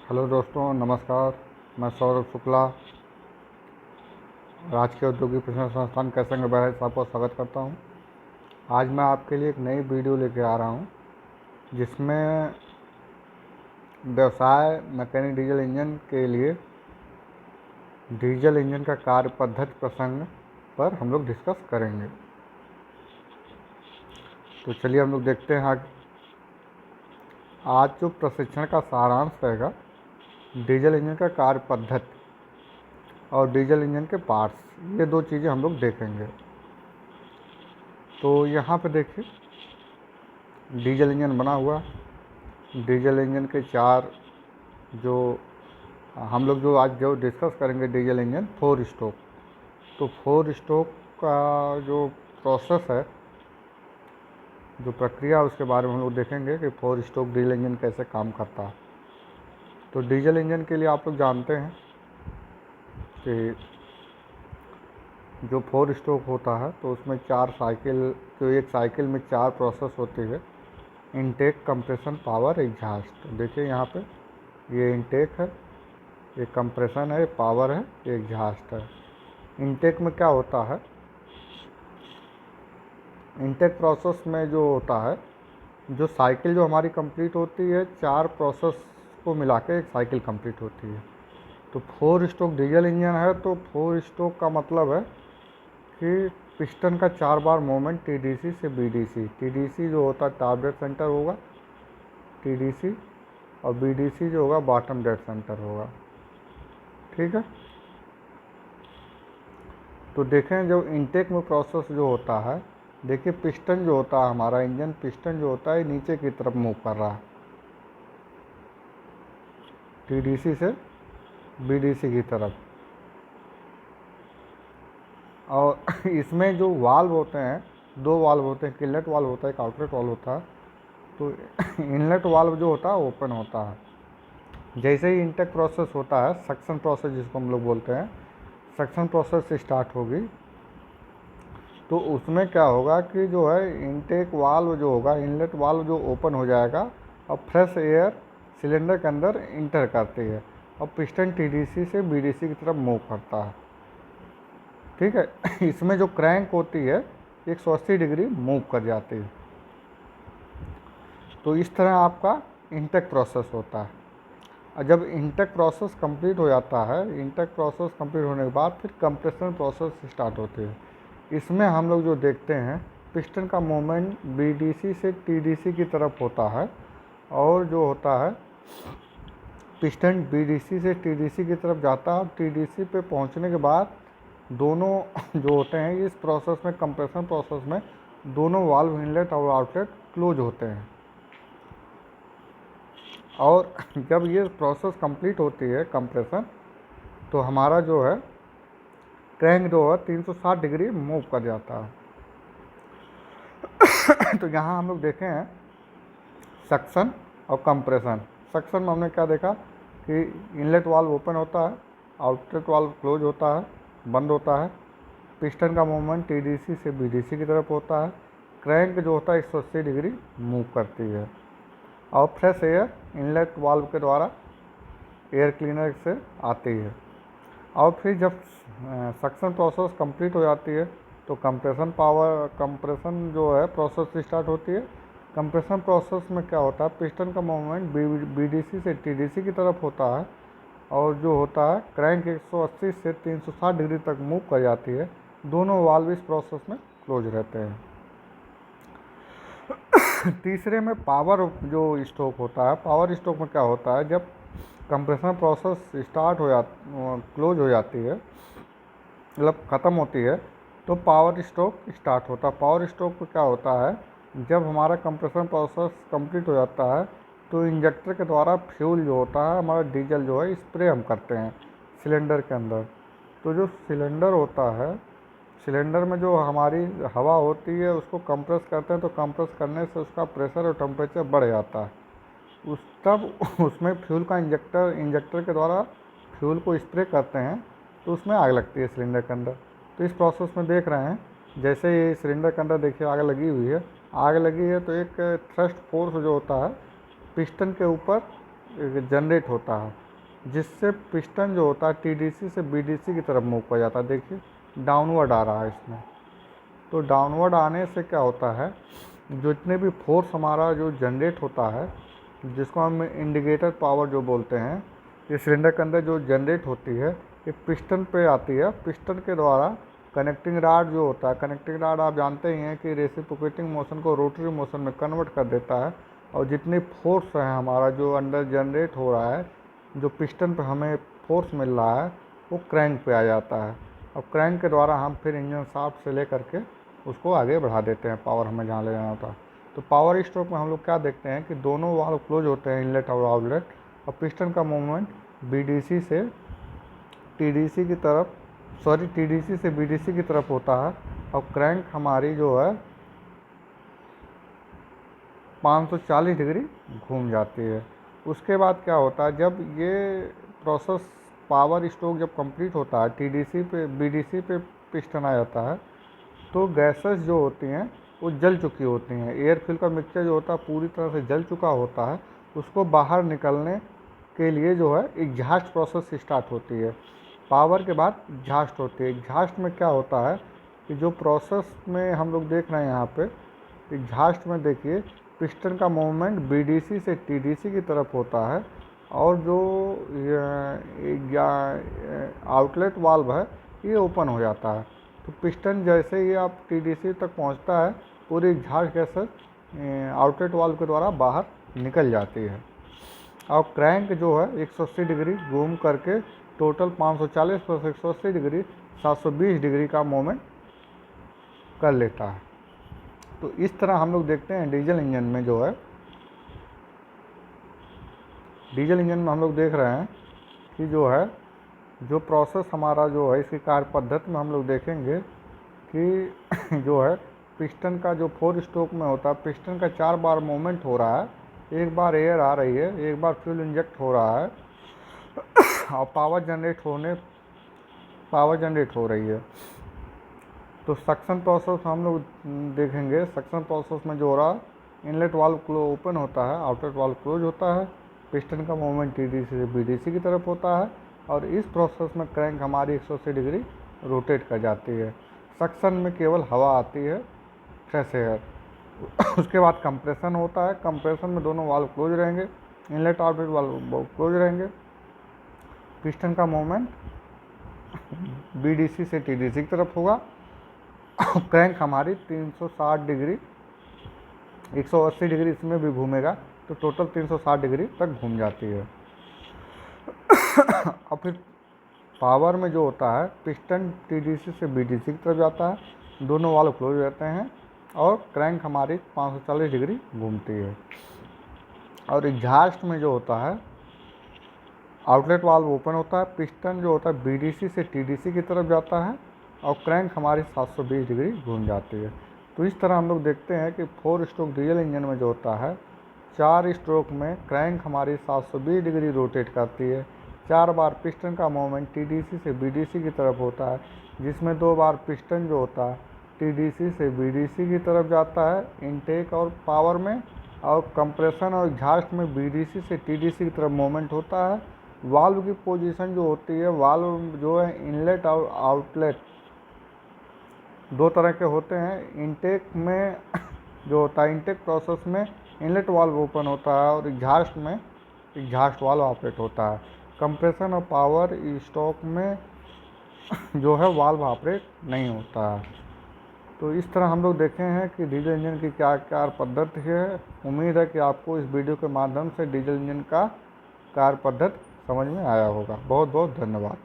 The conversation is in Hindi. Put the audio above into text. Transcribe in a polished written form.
हेलो दोस्तों, नमस्कार। मैं सौरभ शुक्ला, राजकीय औद्योगिक प्रशिक्षण संस्थान कैसंग बहराइच आपका स्वागत करता हूं। आज मैं आपके लिए एक नई वीडियो लेकर आ रहा हूं, जिसमें व्यवसाय मैकेनिक डीजल इंजन के लिए डीजल इंजन का कार्य पद्धति प्रसंग पर हम लोग डिस्कस करेंगे। तो चलिए हम लोग देखते हैं। आज जो प्रशिक्षण का सारांश रहेगा, डीजल इंजन का कार्य पद्धति और डीजल इंजन के पार्ट्स, ये दो चीज़ें हम लोग देखेंगे। तो यहाँ पे देखिए, डीजल इंजन बना हुआ। डीजल इंजन के चार जो हम लोग जो आज जो डिस्कस करेंगे, डीजल इंजन 4 स्ट्रोक। तो 4 स्ट्रोक का जो प्रोसेस है, जो प्रक्रिया, उसके बारे में हम लोग देखेंगे कि 4 स्ट्रोक डीजल इंजन कैसे काम करता है। तो डीजल इंजन के लिए आप लोग जानते हैं कि जो 4 स्ट्रोक होता है तो उसमें 4 साइकिल, जो एक साइकिल में 4 प्रोसेस होती है: इनटेक, कंप्रेशन, पावर, एग्जॉस्ट। देखिए यहाँ पे ये इनटेक है, ये कंप्रेशन है, ये पावर है, ये एग्जॉस्ट है। इनटेक में क्या होता है? इनटेक प्रोसेस में जो होता है, जो साइकिल जो हमारी कंप्लीट होती है, 4 प्रोसेस को मिला के एक साइकिल कंप्लीट होती है। तो 4 स्ट्रोक डीजल इंजन है, तो 4 स्ट्रोक का मतलब है कि पिस्टन का 4 बार मूवमेंट टीडीसी से बीडीसी। टीडीसी जो होता है टॉप डेड सेंटर होगा, टीडीसी, और बीडीसी जो होगा बॉटम डेड सेंटर होगा। ठीक है। तो देखें, जो इनटेक में प्रोसेस जो होता है, देखिए पिस्टन जो होता है, हमारा इंजन पिस्टन जो होता है नीचे की तरफ मूव कर रहा है, टीडीसी से बीडीसी की तरफ। और इसमें जो वाल्व होते हैं, 2 वाल्व होते हैं, एक इनलेट वाल्व होता है, एक आउटलेट वाल्व होता है। तो इनलेट वाल्व जो होता है ओपन होता है। जैसे ही इनटेक प्रोसेस होता है, सक्शन प्रोसेस जिसको हम लोग बोलते हैं, सक्शन प्रोसेस स्टार्ट होगी, तो उसमें क्या होगा कि जो है इनटेक वाल्व जो होगा, इनलेट वाल्व जो ओपन हो जाएगा और फ्रेश एयर सिलेंडर के अंदर इंटर करती है और पिस्टन टीडीसी से बीडीसी की तरफ मूव करता है। ठीक है। इसमें जो क्रैंक होती है 180 डिग्री मूव कर जाती है। तो इस तरह आपका इनटेक प्रोसेस होता है। और जब इनटेक प्रोसेस कंप्लीट हो जाता है, इनटेक प्रोसेस कंप्लीट होने के बाद फिर कंप्रेशन प्रोसेस स्टार्ट होती है। इसमें हम लोग जो देखते हैं, पिस्टन का मूवमेंट बीडीसी से टीडीसी की तरफ होता है, और जो होता है पिस्टन बीडीसी से टीडीसी की तरफ जाता है। टीडीसी पे पहुंचने के बाद दोनों जो होते हैं इस प्रोसेस में, कंप्रेशन प्रोसेस में, दोनों वाल्व, इनलेट और आउटलेट क्लोज होते हैं। और जब ये प्रोसेस कंप्लीट होती है कंप्रेशन, तो हमारा जो है क्रैंक जो है 360 डिग्री मूव कर जाता है। तो यहाँ हम लोग देखे हैं सक्शन और कंप्रेशन। सक्शन में हमने क्या देखा कि इनलेट वाल्व ओपन होता है, आउटलेट वाल्व क्लोज होता है, बंद होता है। पिस्टन का मूवमेंट टीडीसी से बीडीसी की तरफ होता है। क्रैंक जो होता है 180 डिग्री मूव करती है, और फ्रेश एयर इनलेट वाल्व के द्वारा एयर क्लीनर से आती है। और फिर जब सक्शन प्रोसेस कंप्लीट हो जाती है, तो कंप्रेशन जो है प्रोसेस स्टार्ट होती है। कंप्रेशन प्रोसेस में क्या होता है, पिस्टन का मूवमेंट बीडीसी से टीडीसी की तरफ होता है, और जो होता है क्रैंक 180 से 360 डिग्री तक मूव कर जाती है। दोनों वाल्व इस प्रोसेस में क्लोज रहते हैं। तीसरे में पावर जो स्ट्रोक होता है, पावर स्ट्रोक में क्या होता है, जब कंप्रेशन प्रोसेस स्टार्ट हो क्लोज हो जाती है, मतलब ख़त्म होती है, तो पावर स्ट्रोक स्टार्ट होता है। पावर स्ट्रोक में क्या होता है, जब हमारा कंप्रेशन प्रोसेस कंप्लीट हो जाता है, तो इंजेक्टर के द्वारा फ्यूल जो होता है, हमारा डीजल जो है, स्प्रे हम करते हैं सिलेंडर के अंदर। तो जो सिलेंडर होता है, सिलेंडर में जो हमारी हवा होती है उसको कंप्रेस करते हैं, तो कंप्रेस करने से उसका प्रेशर और टेम्परेचर बढ़ जाता है। तब उसमें फ्यूल का इंजेक्टर के द्वारा फ्यूल को स्प्रे करते हैं, तो उसमें आग लगती है सिलेंडर के अंदर। तो इस प्रोसेस में देख रहे हैं, जैसे ये सिलेंडर के अंदर देखिए आग लगी हुई है, आग लगी है, तो एक थ्रस्ट फोर्स जो होता है पिस्टन के ऊपर जनरेट होता है, जिससे पिस्टन जो होता है टीडीसी से बीडीसी की तरफ मूव कर जाता है। देखिए डाउनवर्ड आ रहा है इसमें। तो डाउनवर्ड आने से क्या होता है, जितने भी फोर्स हमारा जो जनरेट होता है, जिसको हम इंडिकेटर पावर जो बोलते हैं, ये सिलेंडर के अंदर जो जनरेट होती है ये पिस्टन पे आती है। पिस्टन के द्वारा कनेक्टिंग रॉड जो होता है, कनेक्टिंग रॉड आप जानते ही हैं कि रेसिप्रोकेटिंग मोशन को रोटरी मोशन में कन्वर्ट कर देता है, और जितनी फोर्स है हमारा जो अंदर जनरेट हो रहा है, जो पिस्टन पे हमें फोर्स मिल रहा है, वो क्रैंक पे आ जाता है। और क्रैंक के द्वारा हम फिर इंजन शाफ्ट से लेकर के उसको आगे बढ़ा देते हैं, पावर हमें जहाँ ले जाना होता है। तो पावर स्ट्रोक में हम लोग क्या देखते हैं कि दोनों वाल्व क्लोज होते हैं, इनलेट और आउटलेट, और पिस्टन का मूवमेंट बीडीसी से टीडीसी की तरफ, टीडीसी से बीडीसी की तरफ होता है, और क्रैंक हमारी जो है 540 डिग्री घूम जाती है। उसके बाद क्या होता है, जब ये प्रोसेस पावर स्ट्रोक जब कंप्लीट होता है, टीडीसी पे बीडीसी पे पिस्टन आ जाता है, तो गैसेस जो होती हैं वो जल चुकी होती हैं। एयर फ्यूल का मिक्सचर जो होता है पूरी तरह से जल चुका होता है। उसको बाहर निकलने के लिए जो है एग्जॉस्ट प्रोसेस स्टार्ट होती है। पावर के बाद एग्जॉस्ट होती है। एग्जॉस्ट में क्या होता है कि जो प्रोसेस में हम लोग देख रहे हैं यहाँ पे, एग्जॉस्ट में देखिए पिस्टन का मूवमेंट बीडीसी से टीडीसी की तरफ होता है, और जो आउटलेट वाल्व है ये ओपन हो जाता है। तो पिस्टन जैसे ही आप टीडीसी तक पहुंचता है, पूरी एग्जॉस्ट गैसेस आउटलेट वाल्व के द्वारा बाहर निकल जाती है, और क्रैंक जो है 180 डिग्री घूम करके टोटल 540 प्लस 180 डिग्री 720 डिग्री का मूवमेंट कर लेता है। तो इस तरह हम लोग देखते हैं डीजल इंजन में जो है, डीजल इंजन में हम लोग देख रहे हैं कि जो है जो प्रोसेस हमारा जो है, इसकी कार्य पद्धति में हम लोग देखेंगे कि जो है पिस्टन का जो 4 स्ट्रोक में होता है, पिस्टन का 4 बार मूवमेंट हो रहा है। एक बार एयर आ रही है, एक बार फ्यूल इंजेक्ट हो रहा है, और पावर जनरेट हो रही है। तो सक्शन प्रोसेस हम लोग देखेंगे। सक्शन प्रोसेस में जो हो रहा है, इनलेट वाल्व ओपन होता है, आउटलेट वाल्व क्लोज होता है, पिस्टन का मूवमेंट टीडीसी से बीडीसी की तरफ होता है, और इस प्रोसेस में क्रैंक हमारी 180 डिग्री रोटेट कर जाती है। सक्शन में केवल हवा आती है, फ्रेश एयर। उसके बाद कंप्रेशन होता है। कंप्रेशन में दोनों वाल्व क्लोज रहेंगे, इनलेट आउटलेट वाल्व क्लोज रहेंगे। पिस्टन का मूवमेंट बीडीसी से टीडीसी की तरफ होगा। क्रैंक हमारी 360 डिग्री, 180 डिग्री इसमें भी घूमेगा, तो टोटल 360 डिग्री तक घूम जाती है। और फिर पावर में जो होता है, पिस्टन टीडीसी से बीडीसी की तरफ जाता है, दोनों वाल्व क्लोज रहते हैं, और क्रैंक हमारी 540 डिग्री घूमती है। और एग्जॉस्ट में जो होता है, आउटलेट वाल्व ओपन होता है, पिस्टन जो होता है बीडीसी से टीडीसी की तरफ जाता है, और क्रैंक हमारी 720 डिग्री घूम जाती है। तो इस तरह हम लोग देखते हैं कि 4 स्ट्रोक डीजल इंजन में जो होता है, 4 स्ट्रोक में क्रैंक हमारी 720 डिग्री रोटेट करती है। 4 बार पिस्टन का मूवमेंट टीडीसी से बीडीसी की तरफ होता है, जिसमें 2 बार पिस्टन जो होता है टीडीसी से बीडीसी की तरफ जाता है इनटेक और पावर में, और कंप्रेशन और एग्जॉस्ट में बीडीसी से टीडीसी की तरफ मूवमेंट होता है। वाल्व की पोजीशन जो होती है, वाल्व जो है इनलेट और आउटलेट 2 तरह के होते हैं। इनटेक में जो होता है, इनटेक प्रोसेस में इनलेट वाल्व ओपन होता है, और एग्जॉस्ट में एग्जॉस्ट वाल्व ऑपरेट होता है। कंप्रेशन और पावर स्ट्रोक में जो है वाल्व ऑपरेट नहीं होता है। तो इस तरह हम लोग देखे हैं कि डीजल इंजन की क्या क्या पद्धति है। उम्मीद है कि आपको इस वीडियो के माध्यम से डीजल इंजन का कार्य पद्धति समझ में आया होगा। बहुत बहुत धन्यवाद।